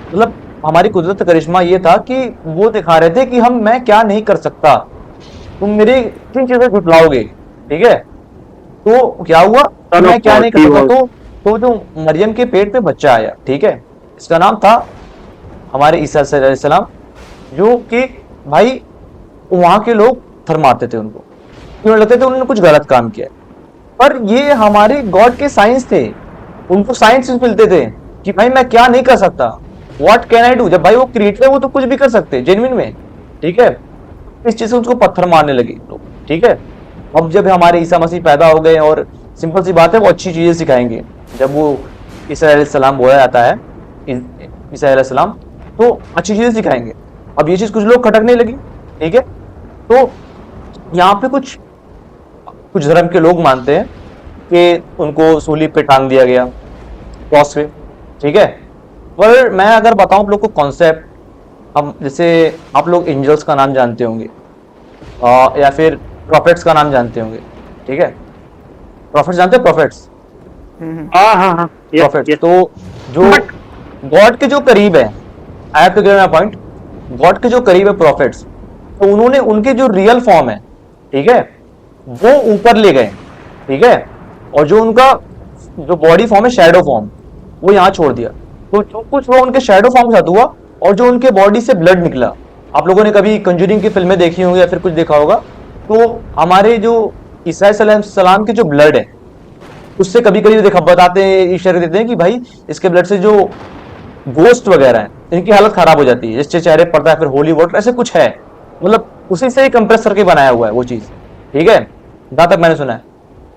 मतलब हमारी कुदरत का करिश्मा ये था कि वो दिखा रहे थे कि मैं क्या नहीं कर सकता, तुम मेरी किन चीजें झुटलाओगे, ठीक है। तो क्या हुआ, मैं क्या नहीं कर सकता, तो जो मरियम के पेट में बच्चा आया, ठीक है, इसका नाम था हमारे ईसा अलैहिस्सलाम, जो कि भाई वहां के लोग थरमाते थे उनको, क्यों लगते थे उन्होंने कुछ गलत काम किया। पर ये हमारे गॉड के साइंस थे, उनको साइंस मिलते थे कि भाई मैं क्या नहीं कर सकता, व्हाट कैन आई डू। जब भाई वो क्रिएटर है, वो तो कुछ भी कर सकते हैं जेन्युइन में, ठीक है। इस चीज से उसको पत्थर मारने लगे लोग, ठीक है। अब जब हमारे ईसा मसीह पैदा हो गए, और सिंपल सी बात है, वो अच्छी चीजें सिखाएंगे। जब वो ईसा अलैहिस्सलाम बोला जाता है, ईसा अलैहिस्सलाम, तो अच्छी चीजें सिखाएंगे। अब ये चीज कुछ लोग खटकने लगी, ठीक है। तो यहाँ पे कुछ कुछ धर्म के लोग मानते हैं कि उनको सूली पे टांग दिया गया, क्रॉस पे, ठीक है। पर मैं अगर बताऊं आप लोग को कॉन्सेप्ट, हम जैसे आप लोग एंजल्स का नाम जानते होंगे या फिर प्रॉफिट्स का नाम जानते होंगे, ठीक है। प्रॉफिट्स जानते हैं, प्रॉफिट्स, हाँ हाँ हाँ, प्रॉफिट्स तो जो गॉड के जो करीब है, I have to give my point, God के जो करीब है प्रॉफिट्स, तो उन्होंने उनके जो रियल फॉर्म है, ठीक है, वो ऊपर ले गए, ठीक है, और जो उनका जो बॉडी फॉर्म है, शैडो फॉर्म, वो यहाँ छोड़ दिया। तो जो कुछ वो उनके शैडो फॉर्म के साथ हुआ और जो उनके बॉडी से ब्लड निकला, आप लोगों ने कभी कंजूरिंग की फिल्में देखी होंगी या फिर कुछ देखा होगा, तो हमारे जो ईसा सलाम के जो ब्लड है उससे कभी कभी देखा बताते हैं, इशारे देते हैं कि भाई इसके ब्लड से जो गोस्ट वगैरह है इनकी हालत खराब हो जाती है, जिससे चेहरे पड़ता है फिर होली वाटर, ऐसे कुछ है, मतलब उसी से ही कंप्रेस करके बनाया हुआ है वो चीज, ठीक है, जहां तक मैंने सुना है।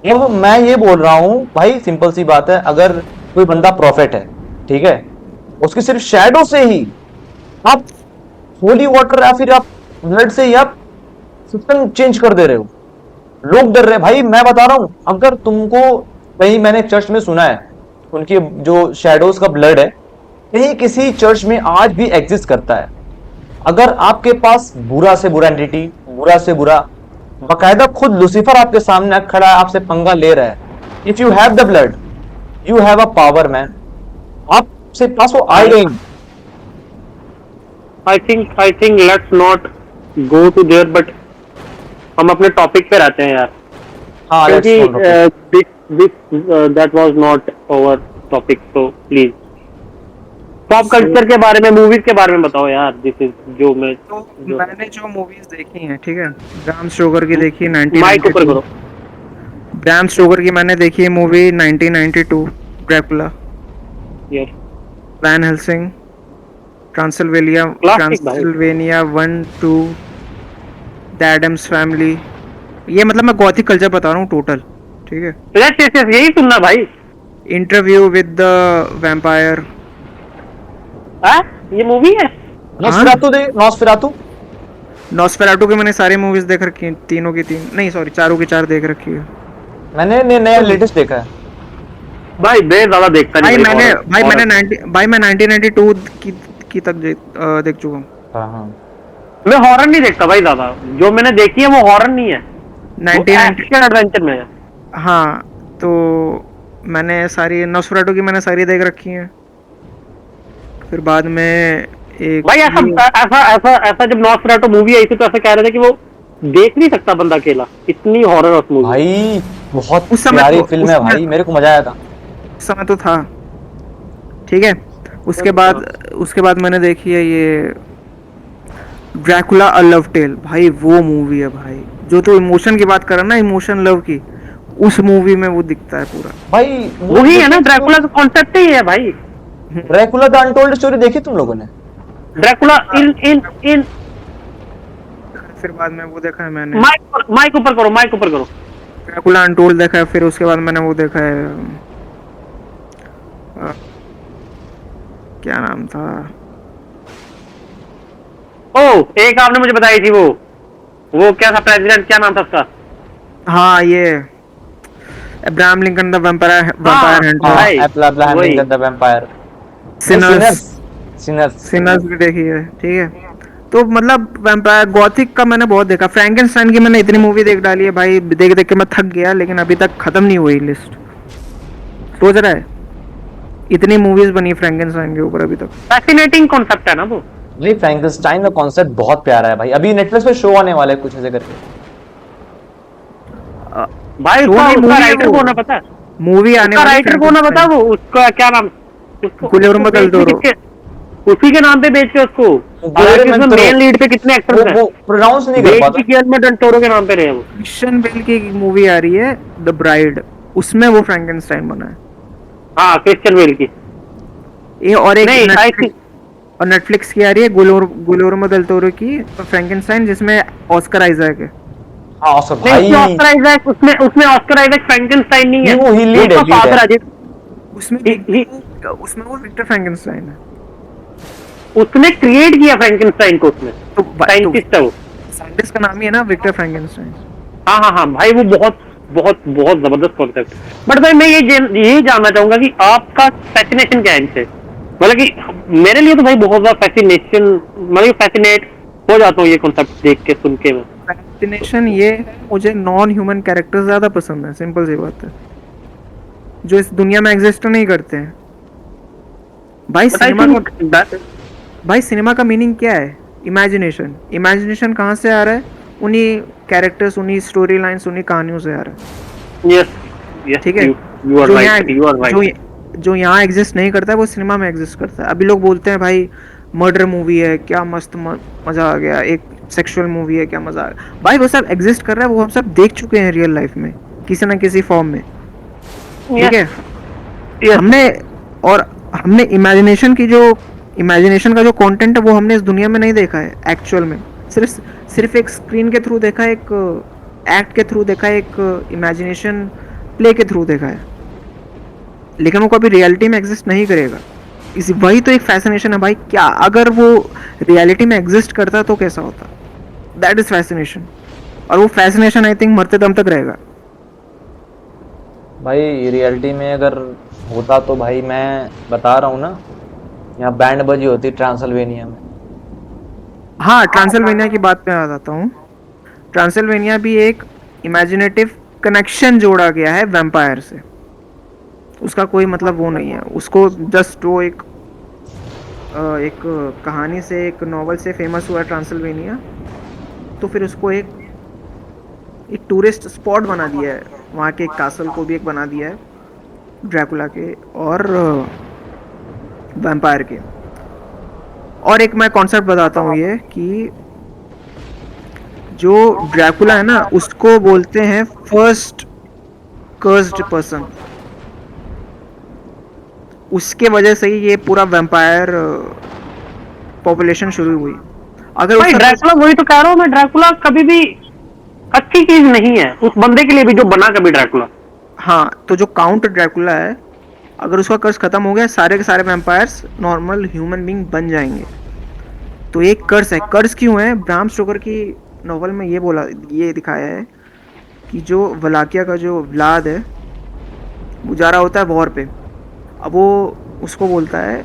अब मैं ये बोल रहा हूँ भाई, सिंपल सी बात है, अगर कोई बंदा प्रॉफिट है, ठीक है, उसकी सिर्फ शैडो से ही आप होली वाटर या फिर आप ब्लड से ही आप सिस्टम चेंज कर दे रहे हो, लोग डर रहे भाई। मैं बता रहा हूं, अगर तुमको कहीं, मैंने चर्च में सुना है उनकी जो शैडोज का ब्लड है कहीं किसी चर्च में आज भी एग्जिस्ट करता है। अगर आपके पास बुरा से बुरा एंटिटी, बुरा से बुरा, बाकायदा खुद लूसीफर आपके सामने खड़ा है, आपसे पंगा ले रहा है, if you have the blood you have a power man, आपसे पास वो आएगा ही। I think let's not go to there, but हम अपने टॉपिक पे रहते हैं यार, हाँ, क्योंकि that was not our topic, so please pop culture के बारे में, मूवीज के बारे में बताओ यार। दिस इज जो मैं तो मैंने जो मूवीज देखी हैं, ठीक है, ब्राम स्टोकर की देखी माइक ऊपर 1992, करो। ब्राम स्टोकर की मैंने देखी है movie 1992, Dracula, yes, Van Helsing, Transylvania, Classic भाई। 1 2, द एडम्स फैमिली, ये मतलब मैं गॉथिक कल्चर बता रहा हूँ टोटल, ठीक है। यस यही सुनना भाई। इंटरव्यू विद द वैम्पायर, हाँ, ये मूवी है। नॉस्फेराटू की मैंने सारी मूवीज देख रखी हैं, तीनों की तीन नहीं, सॉरी, चारों की चार देख रखी है। मैंने नया लेटेस्ट देखा है भाई बे ज्यादा देखता नहीं भाई मैं 1992 की तक देख चुका हूँ। हाँ हाँ, मैं हॉरर नहीं देखता भाई ज्यादा, जो मैंने देखी है वो हॉरर नहीं है, 1990 एडवेंचर में है। हाँ, तो मैंने सारी नॉस्फेराटू की मैंने सारी देख रखी हैं। फिर बाद में एक भाई ऐसा जब नॉस्फेराटू मूवी आई थी तो ऐसा कह रहे थे कि वो देख नहीं सकता बंदा अकेला, इतनी हॉरर उस मूवी। भाई बहुत उस समय प्यारी तो- फिल्म है भाई, मेरे को मजा आया था। उस समय तो था, ठीक है। उसके बाद मैंने देखी है ये ड्रैकुला अ लव टेल, भाई वो मूवी है भाई, जो तो इमोशन की बात कर रहा ना, इमोशन लव की, उस मूवी में वो दिखता है पूरा। भाई वही है ना, ड्रैकुला का कॉन्सेप्ट ही है भाई। ड्रैकुला द अनटोल्ड स्टोरी देखी तुम लोगों ने? ड्रैकुला इन फिर बाद में वो देखा है मैंने, माइक ऊपर करो। ड्रैकुला अनटोल्ड देखा है। फिर उसके बाद मैंने वो देखा है, क्या नाम था, एक आपने मुझे बताई थी वो क्या था, प्रेसिडेंट क्या नाम था उसका? हाँ, ये अब्राहम लिंकन द वैम्पायर भाई, हंटर, वही। द वैम्पायर, सिनर्स भी देखी है, ठीक है। तो मतलब वैम्पायर गॉथिक का मैंने बहुत देखा। फ्रैंकेनस्टाइन की मैंने इतनी मूवी देख डाली है भाई, देख देख के मैं थक गया, लेकिन अभी तक खत्म नहीं हुई लिस्ट। सोच रहा है इतनी मूवीज बनी फ्रैंकेनस्टाइन के ऊपर अभी तक। फैसिनेटिंग कॉन्सेप्ट है ना वो। भाई फ्रैंकेनस्टाइन का कॉन्सेप्ट बहुत प्यारा है भाई, अभी नेटफ्लिक्स पे शो आने वाला है कुछ ऐसे करके। भाई उसका राइटर कौन है पता है? मूवी आने वाली, राइटर कौन है पता है? वो उसका क्या नाम, गुलियर्मो del Toro। उसी के नाम पे बेच के उसको, हालांकि मेन लीड पे कितने एक्टर्स हैं, वो प्रोनाउंस नहीं कर पाता। गुलियर्मो del Toro के नाम पे रहे वो। क्रिश्चियन बेल की मूवी आ रही है द ब्राइड, उसमें वो फ्रैंकेनस्टाइन बना है। हाँ, क्रिश्चियन बेल की। ये और एक नहीं, I think- और नेटफ्लिक्स की आ रही है गुलियर्मो del Toro की फ्रैंकेनस्टाइन, जिसमें ऑस्कर आइजैक है। हाँ ऑस्कर भाई, ऑस्कर आइजैक, उसमें ऑस्कर आइजैक फ्रैंकेनस्टाइन नहीं है, वो ही लीड है, उसका father है। उसमें वो विक्टर फ्रैंकेनस्टाइन है। उसने क्रिएट किया फ्रैंकेनस्टाइन को, उसमें तो साइंटिस्ट है वो। साइंटिस्ट का नाम ही है ना विक्टर फ्रैंकेनस्टाइन। हाँ हाँ हाँ भाई, वो बहुत बहुत बहुत जबरदस्त कॉन्सेप्ट। बट भाई मैं यही जानना चाहूंगा कि आपका फैसिनेशन क्या है इनसे, मतलब कि मेरे लिए तो भाई बहुत ज्यादा फैसिनेशन, मतलब फैसिनेट हो जाता हूँ ये कॉन्सेप्ट देख के सुन के मैं। फैसिनेशन ये है, मुझे नॉन ह्यूमन कैरेक्टर ज्यादा पसंद है, सिंपल सी बात है, जो इस दुनिया में एग्जिस्ट नहीं करते हैं। भाई बट आई सिनेमा का थिंक दैट भाई सिनेमा का मीनिंग क्या है? इमेजिनेशन। इमेजिनेशन कहाँ से आ रहा है? उन्हीं कैरेक्टर्स, उन्हीं स्टोरी लाइन्स, उन्हीं कहानियों से आ रहा है। यस यस, ठीक है, यू आर जो यहाँ राइट, यू आर जो राइट। जो यहाँ एग्जिस्ट नहीं करता है वो सिनेमा में एग्जिस्ट करता है। अभी लोग बोलते हैं भाई मर्डर मूवी है, क्या मस्त मजा आ गया, एक सेक्सुअल मूवी है, क्या मजा आ गया। भाई वो सब एग्जिस्ट कर रहा है, वो हम सब देख चुके हैं रियल लाइफ में किसी ना किसी फॉर्म में। ठीक है, यस हमने और हमने इमेजिनेशन का जो कंटेंट है वो हमने इस दुनिया में नहीं देखा है एक्चुअल में। सिर्फ एक स्क्रीन के थ्रू देखा है, एक एक्ट के थ्रू देखा है, एक इमेजिनेशन प्ले के थ्रू देखा है, लेकिन वो कभी रियलिटी में एग्जिस्ट नहीं करेगा। इस वही तो एक फैसिनेशन है भाई। क्या अगर वो रियलिटी में एग्जिस्ट करता तो कैसा होता? That is fascination. और वो फैसिनेशन आई थिंक मरते दम तक रहेगा। भाई रियलिटी में अगर होता तो भाई मैं बता रहा हूँ ना, यहाँ बैंड बजी होती ट्रांसल्वेनिया में। हाँ, ट्रांसल्वेनिया की बात पे आ जाता हूँ। ट्रांसल्वेनिया भी एक इमेजिनेटिव कनेक्शन जोड़ा गया है वैम्पायर से। उसका कोई मतलब वो नहीं है, उसको जस्ट वो एक कहानी से, एक नॉवल से फेमस हुआ ट्रांसल्वेनिया, तो फिर उसको एक टूरिस्ट स्पॉट बना दिया है। वहाँ के एक कासल को भी एक बना दिया है, ड्रैकुला के और वैम्पायर के। और एक मैं कॉन्सेप्ट बताता हूँ ये कि जो ड्रैकुला है ना उसको बोलते हैं फर्स्ट कर्स्ड पर्सन। उसके वजह से ही ये पूरा वैम्पायर पॉपुलेशन शुरू हुई। अगर भाई उसका ड्रैकुला, वही तो कह रहा हूँ मैं, ड्रैकुला कभी भी अच्छी चीज नहीं है उस बंदे के लिए भी जो बना कभी ड्रैकुला। हाँ, तो जो काउंट ड्रैकुला है, अगर उसका कर्स खत्म हो गया, सारे के सारे वैम्पायर्स नॉर्मल ह्यूमन बीइंग बन जाएंगे। तो ये कर्स है। कर्स क्यों है? ब्राम स्टोकर की नॉवल में ये दिखाया है कि जो वलाकिया का जो व्लाद है वो जा रहा होता है वॉर पे। अब वो उसको बोलता है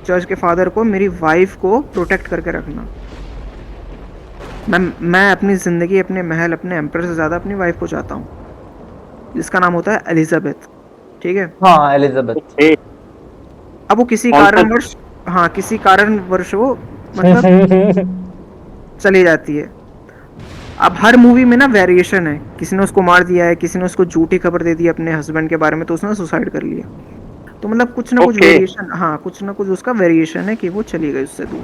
चर्च के फादर को, मेरी वाइफ को प्रोटेक्ट करके रखना। मैं अपनी ज़िंदगी, अपने महल, अपने एम्पर से ज़्यादा अपनी वाइफ को चाहता हूँ, जिसका नाम होता है एलिजाबेथ। ठीक है, हाँ एलिजाबेथ। ए, अब वो किसी कौन सा? कारणवश, हाँ किसी कारणवश वो मतलब चली जाती है। अब हर मूवी में ना वेरिएशन है, किसी ने उसको मार दिया है, किसी ने उसको झूठी खबर दे दी अपने हस्बैंड के बारे में तो उसने सुसाइड कर लिया। तो मतलब कुछ ना कुछ ओके वेरिएशन, हाँ कुछ ना कुछ उसका वेरिएशन है कि वो चली गई उससे दूर।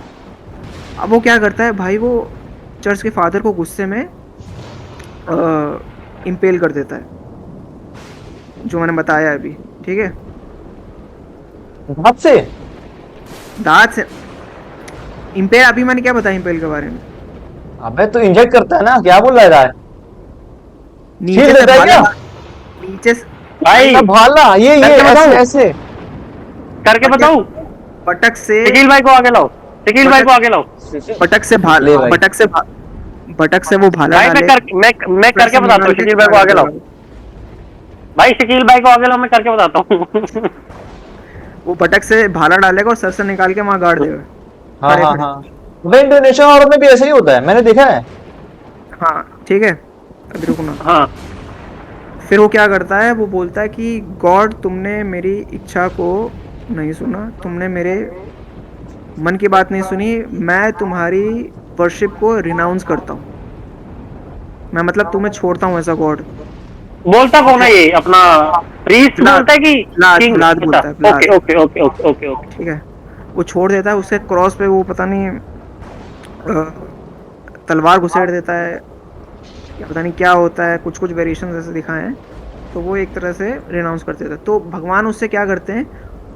अब वो क्या करता है भाई, वो चर्च के फादर को गुस्से में इम्पेल कर देता है, जो मैंने बताया अभी। ठीक है, हाथ से। दांत से इम्पेल। अभी मैंने क्या बताया इम्पेल के बारे में? अबे तो इंजेक्ट करता है ना, क्या बोल रहा है? नीचे छील से देता है भाला, क्या? नीचे से भाई, अब भाला ये करके ऐसे बताऊं? ऐसे। करके बताऊं? पटक से, शकील भाई को आगे लाओ, शकील भाई को आगे लाओ। पटक से ले भाई। बटक से वो भाला भाई डाले, मैं करके बताता हूँ, शकील भाई को आगे लाओ। भाई शकील भाई को आगे लाओ, मैं करके बताता हूँ। वो बटक से भाला डालेगा और सर से निकाल के वहां गाड़ देगा हाँ खड़े हाँ खड़े। हाँ, वे इंडोनेशिया और में भी ऐसे ही होता है, मैंने देखा है। हाँ ठीक है, अभी रुकना। हाँ फिर वो क्या करता है, वो बोलता है कि गॉड, तुमने मेरी इच्छा को नहीं सुना, तुमने मेरे मन की बात नहीं सुनी, मैं तुम्हारी वर्शिप को रिनाउंस करता हूँ, मैं मतलब तुम्हें छोड़ता हूँ एज गॉड। बोलता कौन है ये अपना? प्रीस्ट व्लाद, बोलता है कि किंग? व्लाद अच्छा, बोलता है, Vlad. Okay okay okay okay okay okay. ठीक है, वो छोड़ देता है। उसके क्रॉस पे वो पता नहीं तलवार घुसेड़ देता है, या पता नहीं क्या होता है, कुछ कुछ वेरिएशन ऐसे दिखाए हैं। तो वो एक तरह से रिनाउंस कर देता है। तो भगवान उससे क्या करते हैं,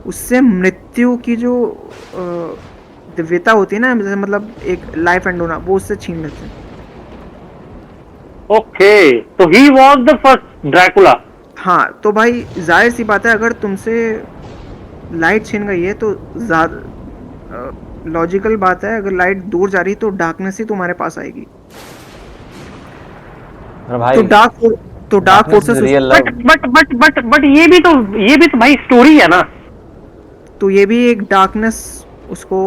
उससे मृत्यु की जो दिव्यता होती है ना, जैसे मतलब एक लाइफ एंड होना, वो उससे छीन लेते हैं। ओके, तो he was the first Dracula. हाँ, तो भाई जाहिर सी बात है, अगर तुमसे लाइट छीन गई है तो ज्यादा लॉजिकल बात है, अगर लाइट दूर जा रही है तो डार्कनेस ही तुम्हारे पास आएगी। अरे भाई तो dark darkness is forces, real but love. But ये भी तो भाई स्टोरी है ना। तो ये भी एक डार्कनेस उसको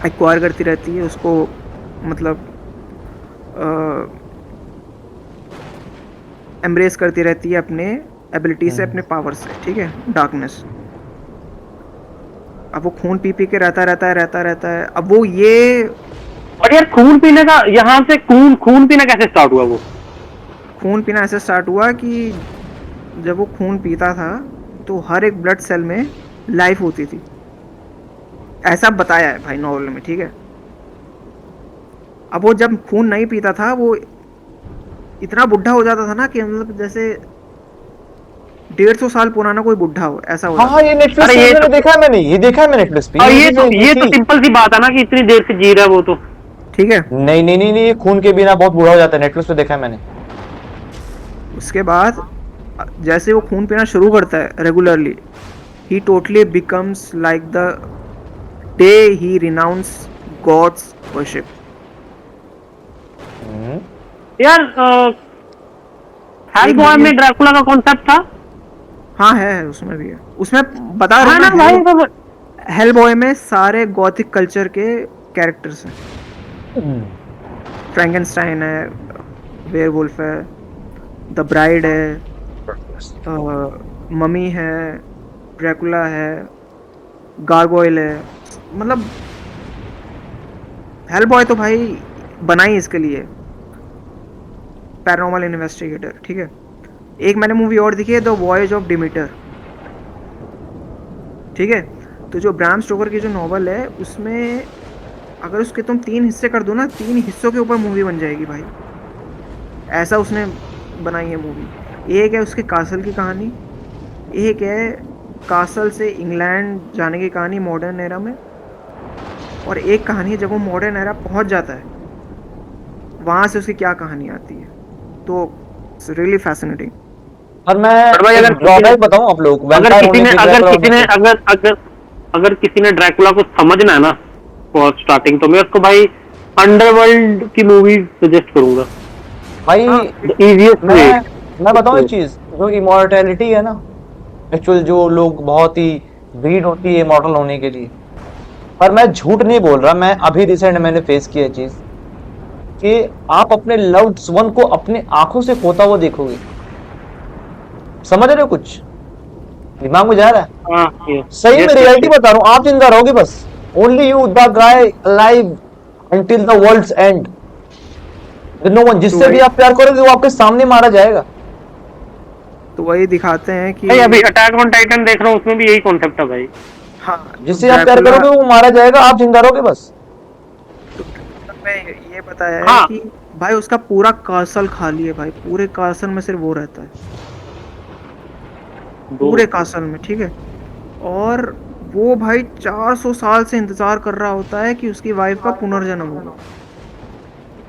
एक्वायर करती रहती है, उसको मतलब एम्ब्रेस करती रहती है अपने एबिलिटी से, अपने पावर से, ठीक है, डार्कनेस। अब वो खून पी पी के रहता है। अब वो ये और यार खून पीने का, यहाँ से खून खून पीना कैसे स्टार्ट हुआ वो? खून पीना ऐसे स्टार्ट हुआ कि जब वो खून पीता था तो हर एक ब्लड सेल में लाइफ होती थी, ऐसा बताया है भाई नॉवल में, ठीक है। अब वो जब खून नहीं पीता था, वो इतना बुढ़ा हो जाता था ना कि मतलब जैसे 150 साल पुराना कोई बुढ़ा हो, ऐसा हो हाँ जाता हाँ, था। ये नेटफ्लिक्स अरे पे ये मैंने तो, देखा है, मैंने ये देखा है, मैं नेटफ्लिक्स पे और ये ये चीज तो नहीं ये तो देखी। सिंपल सी बात है ना कि इतनी देर से जी रहा है वो तो। ठीक है। नहीं नहीं नहीं नहीं, ये खून के बिना बहुत बूढ़ा हो जाता है, नेटफ्लिक्स पे देखा है मैंने। उसके बाद जैसे वो खून पीना शुरू करता है regularly, he totally becomes like the day he renounce god's worship. Hmm, यार हेल एक बॉय मूवी, में ड्रैकुला का कॉन्सेप्ट था। हाँ है, उसमें भी है, उसमें बता रहा हाँ हूँ ना ना, भाई तो, हेल बॉय में सारे गॉथिक कल्चर के कैरेक्टर्स हैं। हम्म, फ्रैंकेनस्टाइन है, वेयरवुल्फ है, द ब्राइड है, ममी है, ड्रैकुला है, गार्गोइल है। मतलब हेल बॉय तो भाई बना ही इसके लिए, पैरानॉर्मल इन्वेस्टिगेटर, ठीक है। एक मैंने मूवी और देखी है, द वॉयज ऑफ डिमीटर, ठीक है। तो जो ब्राम स्टोकर की जो नॉवल है, उसमें अगर उसके तुम 3 हिस्से कर दो ना, 3 हिस्सों के ऊपर मूवी बन जाएगी भाई, ऐसा उसने बनाई है मूवी। एक है उसके कासल की कहानी, एक है कासल से इंग्लैंड जाने की कहानी मॉडर्न एरा में, और एक कहानी है जब वो मॉडर्न एरा पहुंच जाता है, वहां से उसकी क्या कहानी आती है। तो इट्स रियली फैसिनेटिंग। और मैं पर भाई एक अगर किसी ने ड्रॉबैक बताऊं आप लोग, अगर वैम्पायर किसी होने ने के, अगर ड्रैकुला होने किसी ने के। अगर अगर अगर किसी ने ड्रैकुला को समझना है ना फॉर स्टार्टिंग, तो मैं उसको भाई अंडरवर्ल्ड की मूवी सजेस्ट करूंगा। भाई हाँ, द इजीएस्ट वे। मैं बताऊं एक चीज, जो इमोर्टैलिटी है ना, एक्चुअल जो लोग बहुत ही ब्रीड होती है इमोर्टल होने के लिए। पर मैं झूठ नहीं बोल रहा, मैं अभी रिसेंट मैंने फेस किया चीज कि आप अपने लव्ड वन को अपने आंखों से खोता हुआ देखोगे। समझ रहे हो कुछ? दिमाग में जा रहा है? हाँ, सही में यस यस रियलिटी यस। बता रहा हूँ, आप जिंदा रहोगे बस। Only you the guy alive until the world's end. No one, तो जिससे भी वही आप प्यार करोगे वो आपके सामने मारा जाएगा। तो वही दिखाते हैं कि भाई अभी अटैक ऑन टाइटन देख रहा हूँ, उसमें भी यही कॉन्सेप्ट है भाई। हाँ, तो जिससे आप प्यार ड्रैकुला, करोगे वो मारा जाएगा, आप जिंदा रहोगे बस। तो ड्रैकुला में ये बताया है हाँ, कि भाई उसका पूरा कासल खाली है भाई, पूरे कासल में सिर्फ वो रहता है, दो। पूरे कासल में, ठीक है। और वो भाई 400 साल से इंतजार कर रहा होता है कि उसकी वाइफ का पुनर्जन्म हो।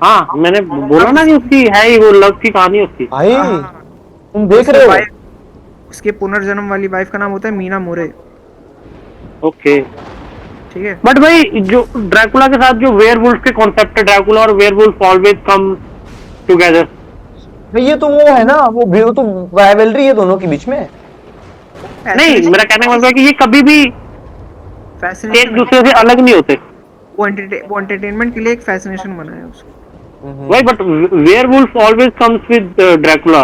हाँ मैंने बोला अब ना कि उसकी है ही वो लव की कहानी उसकी। भाई हाँ, तुम और देख उसकी रहे हो। वाइफ, उसके पुनर्जन्म वाली वाइफ का नाम होता है मीना मोरे, ओके। ठीक है। बट भाई जो ड्रैकुला के साथ जो वेयरवुल्फ के कॉन्सेप्ट है, ड्रैकुला और वेयरवुल्फ ऑलवेज कम टुगेदर। भाई ये तो वो है ना, वो तो राइवलरी है दोनों के बीच में। नहीं, फैसिनेशन, मेरा कहने का मतलब है कि ये कभी भी एक फैसिनेशन है, दूसरे से अलग नहीं होते। वो एंटरटेनमेंट के लिए एक फैसिनेशन बना है उसको। भाई but werewolf always comes with Dracula.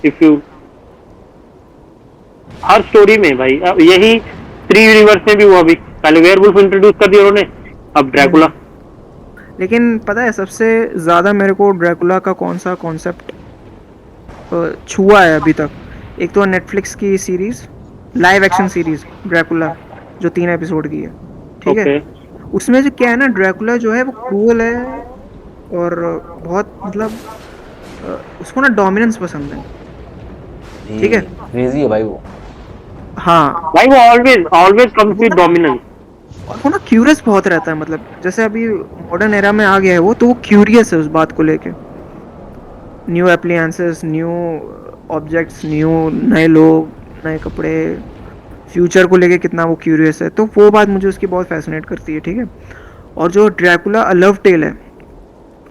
If you her story में भाई, यही थ्री यूनिवर्स में भी हुआ। अभी पहले वेयरवुल्फ इंट्रोड्यूस कर दिया उन्होंने, अब ड्रैकुला। लेकिन पता है सबसे ज्यादा मेरे को ड्रैकुला का कौन सा कॉन्सेप्ट छुआ है अभी तक? एक तो नेटफ्लिक्स की series, live action series Dracula, जो 3 एपिसोड की है, ठीक है। ओके। उसमें जो क्या है ना, ड्रैकुला जो है वो क्रूअल है, और बहुत मतलब उसको ना डोमिनेंस पसंद है, ठीक है। क्रेजी है भाई वो। हाँ, भाई वो ऑलवेज ऑलवेज कम्स वो विद ना डोमिनेंस। और वो ना क्यूरियस बहुत रहता है, मतलब जैसे अभी मॉडर्न एरा में आ गया है वो, तो वो क्यूरियस है उस बात को लेके। New appliances, new objects, new नए लोग, नए कपड़े, फ्यूचर को लेके कितना वो क्यूरियस है, तो वो बात मुझे उसकी बहुत फैसिनेट करती है, ठीक है। और जो ड्रैकुला अ लव टेल है,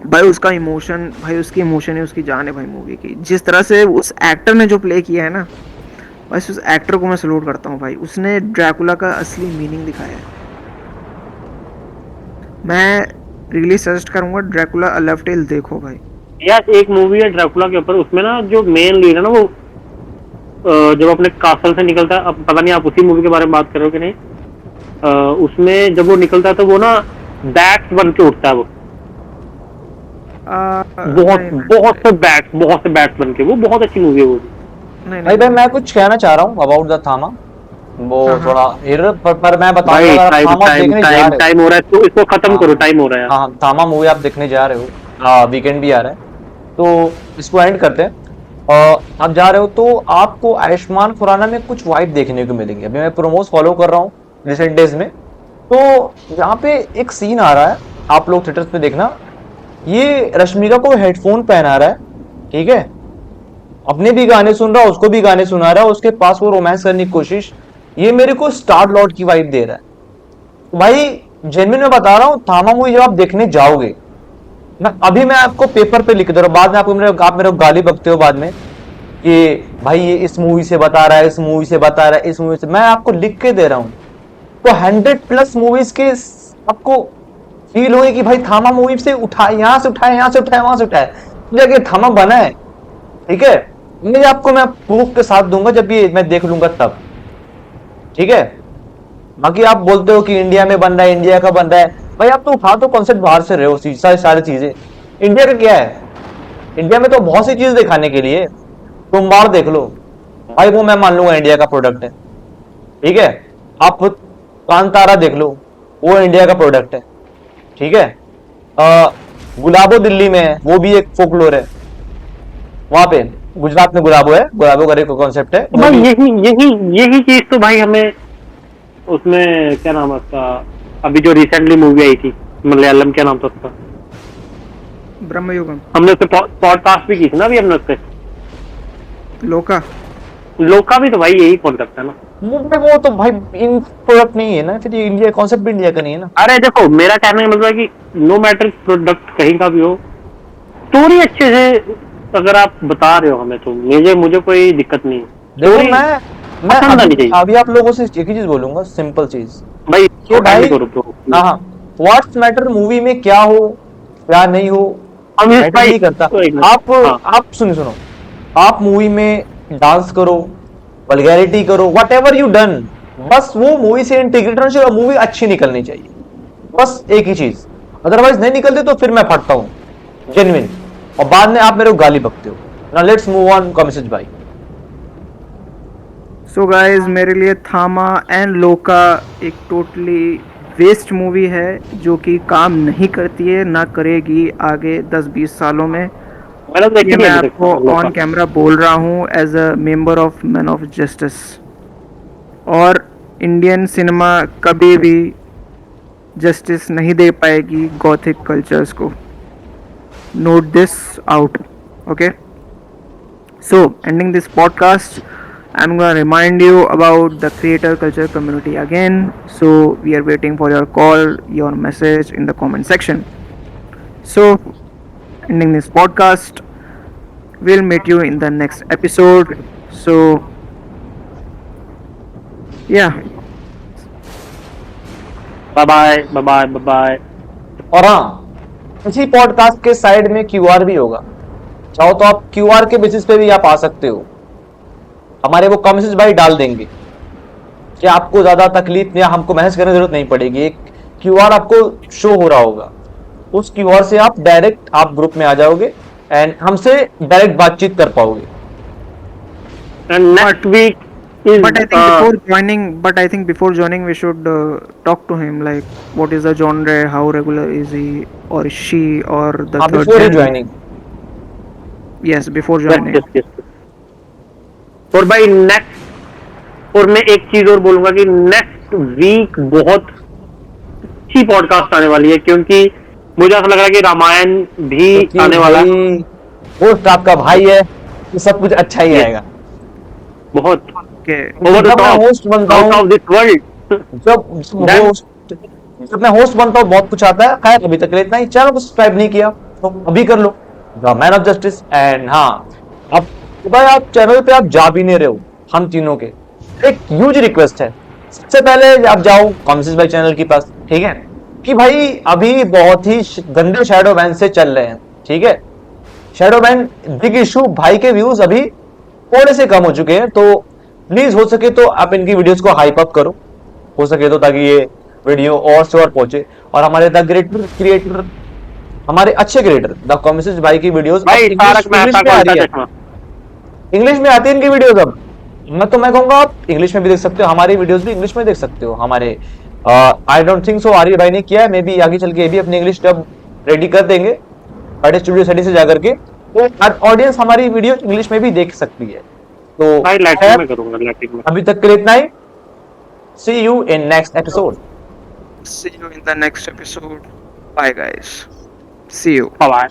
भाई उसका इमोशन, भाई उसकी इमोशन है, उसकी जान है भाई मूवी की। जिस तरह से उस एक्टर ने जो प्ले किया है ना, बस उस एक्टर को मैं सलूट करता हूँ भाई। उसने ड्रैकुला का असली मीनिंग दिखाया है। मैं रियली सजेस्ट करूंगा ड्रैकुला अ लेफ्ट टेल देखो भाई। यार एक मूवी है ड्रैकुला के ऊपर, उसमें ना जो मेन लीड है ना वो जब अपने कासल से निकलता है, अब पता नहीं आप उसी मूवी के बारे में बात कर रहे हो कि नहीं, उसमें जब वो निकलता है तो वो ना बैट्स बन के उठता है वो, बहुत से बैट्स बन के, वो बहुत अच्छी मूवी है वो। नहीं भाई नहीं मैं कुछ कहना चाह रहा हूँ अबाउट द थामा। वो हाँ, हाँ। थोड़ा पर मैं बताऊंगा, भाई अगर आप टाइम थामा टाइम देखने जा टाइम रहे टाइम हो रहा है तो इसको खत्म हो, करो, टाइम हो रहा है यार। हाँ थामा मूवी आप देखने जा रहे हो, वीकेंड भी आ रहा है, तो इसको एंड करते हैं। आप जा रहे हो तो आपको आयुष्मान खुराना में कुछ वाइब देखने को मिलेंगे। अभी मैं प्रोमोस फॉलो कर रहा हूँ रिसेंट डेज में, तो यहाँ पे एक सीन आ रहा है, आप लोग थिएटर्स पे देखना। ये रश्मिका को हेडफोन पहना रहा है, ठीक है, अपने भी गाने सुन रहा है, उसको भी गाने सुना रहा है, उसके पास वो रोमांस करने की कोशिश। ये मेरे को स्टार लॉर्ड की वाइब दे रहा है भाई। जेन्युइन में बता रहा हूँ, थामा मूवी जब आप देखने जाओगे, मैं आपको पेपर पे लिख दे रहा हूँ, बाद में आप मेरे को गाली बकते हो बाद में कि भाई ये इस मूवी से बता रहा है, इस मूवी से बता रहा है, इस मूवी से। मैं आपको लिख के दे रहा हूँ। तो 100+ मूवीज के आपको फील होगी कि भाई थामा मूवी से उठाए, यहाँ से उठाए, यहाँ से उठाए, वहां से उठाए, जगह थामा बना है, ठीक है। मैं आपको मैं प्रूफ के साथ दूंगा जब ये मैं देख लूंगा तब, ठीक है। बाकी आप बोलते हो कि इंडिया में बन रहा है, इंडिया का बन रहा है, भाई आप तो उठा तो कॉन्सेप्ट बाहर से रहे हो, सारी चीजें। इंडिया का क्या है? इंडिया में तो बहुत सी चीज दिखाने के लिए। तुम बाहर देख लो भाई, वो मैं मान लूंगा इंडिया का प्रोडक्ट है, ठीक है। आप कांतारा देख लो, वो इंडिया का प्रोडक्ट है, ठीक है। गुलाबो दिल्ली में है, वो भी एक फोकलोर है। वहां पे गुजरात में गुलाबो है, गुलाबो का एक कॉन्सेप्ट है, वो भाई भी। यही यही यही चीज तो भाई हमें उसमें क्या नाम है उसका, अभी जो रिसेंटली मूवी आई थी मलयालम, क्या नाम था उसका, ब्रह्मयुगम, हमने उससे पॉडकास्ट भी की थी ना अभी हमने उससे। लोका। लोका भी तो भाई यही कॉन्सेप्ट है ना। वो तो भाई इन प्रोडक्ट नहीं है ना, फिर ये इंडिया कॉन्सेप्ट भी इंडिया का नहीं है ना। अरे देखो मेरा कहने का मतलब है कि नो मैटर प्रोडक्ट कहीं का भी हो, स्टोरी अच्छे से अगर आप बता रहे हो हमें तो मुझे कोई दिक्कत नहीं है। देखो स्टोरी मैं पसंद आनी चाहिए अभी आप लोगों से एक ही चीज बोलूंगा, सिंपल चीज भाई। कि भाई, करो ब्रो, हाँ, व्हाट्स मैटर मूवी में क्या हो क्या नहीं हो अमित मैटर भाई नहीं करता। एक मिनट, हाँ। आप सुनो, आप मूवी में डांस करो, वल्गैरिटी करो, वट एवर यू डन, बस वो मूवी से इंटीग्रेट होना चाहिए और मूवी अच्छी निकलनी चाहिए, बस एक ही चीज। अदरवाइज नहीं निकलती तो फिर मैं फटता हूँ जेन्युइन, और बाद में आप मेरे को गाली बकते हो ना। लेट्स मूव ऑन कॉमेसेज भाई। सो गाइस, मेरे लिए थामा एंड लोका एक टोटली वेस्ट मूवी है, जो कि काम नहीं करती है, ना करेगी आगे 10-20 सालों में। मैंने तो ये देखी मैं नहीं अभी आपको तक ऑन लोका। कैमरा बोल रहा हूँ as a member of man of justice. और इंडियन सिनेमा कभी भी जस्टिस नहीं दे पाएगी गॉथिक कल्चर्स को। Note this out, okay. So, ending this podcast, I'm gonna remind you about the creator culture community again. So, we are waiting for your call, your message in the comment section. So, ending this podcast, we'll meet you in the next episode. So, yeah. Bye bye bye bye bye bye. और हाँ, इसी podcast के side में QR भी होगा, चाहो तो आप क्यूआर के बेसिस पे भी आप आ सकते हो। हमारे वो कमेंट्स भाई डाल देंगे कि आपको ज्यादा तकलीफ या हमको मैसेज करने की जरूरत नहीं पड़ेगी। एक क्यूआर आपको शो हो रहा होगा, उस क्यूआर से आप डायरेक्ट आप ग्रुप में आ जाओगे एंड हमसे डायरेक्ट बातचीत कर पाओगे। And next week is But I think before joining, we should talk to him. Like, what is the genre? How regular is he or she or the third before gender? Joining. Yes, before yes, joining. yes, yes. और भाई next, और मैं एक चीज और बोलूंगा कि next week बहुत अच्छी पॉडकास्ट आने वाली है, क्योंकि मुझे ऐसा लग रहा है कि रामायण भी आने वाला है। होस्ट आपका भाई है, तो सब कुछ अच्छा ही आएगा। बहुत Okay. ओवर द जब मैं टॉप, होस्ट बनता आउट हूँ, ऑफ दिस वर्ल्ड। जब मैं होस्ट बनता हूँ बहुत कुछ आता है। खैर अभी तक इतना ही। चैनल को सब्सक्राइब नहीं किया तो अभी कर लो the man of justice. And हाँ, अब भाई आप चैनल पे आप जा भी नहीं रहे हो, हम तीनों के एक ह्यूज रिक्वेस्ट है, सबसे पहले आप जाओ कॉमसिस भाई चैनल के पास, ठीक है, कि भाई अभी बहुत ही गंदे शैडो बैन से चल रहे हैं, ठीक है, शैडो बैन बिग इशू, भाई के व्यूज अभी थोड़े से कम हो चुके हैं, तो प्लीज हो सके तो आप इनकी वीडियोस को हाइप अप करो, हो सके तो, ताकि ये वीडियो और से और पहुंचे, और हमारे द ग्रेटर क्रिएटर, हमारे अच्छे क्रिएटर द कॉमसिस भाई की वीडियोस भाई तारक मेहता का उल्टा चश्मा। इंग्लिश में आती है इनकी वीडियोस अब। मैं कहूंगा आप इंग्लिश में भी देख सकते हो, हमारी वीडियोस भी इंग्लिश में देख सकते हो। हमारे आई डोंट थिंक सो आर्य भाई ने किया है, मे बी आगे चल के ये भी अपनी इंग्लिश डब रेडी कर देंगे बड़े स्टूडियो सेटिंग से जाकर के, तो ऑडियंस हमारी वीडियो इंग्लिश में भी देख सकती है। तो भाई लैटिन में करूंगा, लैटिन में। अभी तक के लिए इतना ही, see you in next episode. See you in the next episode. Bye guys. See you. Bye.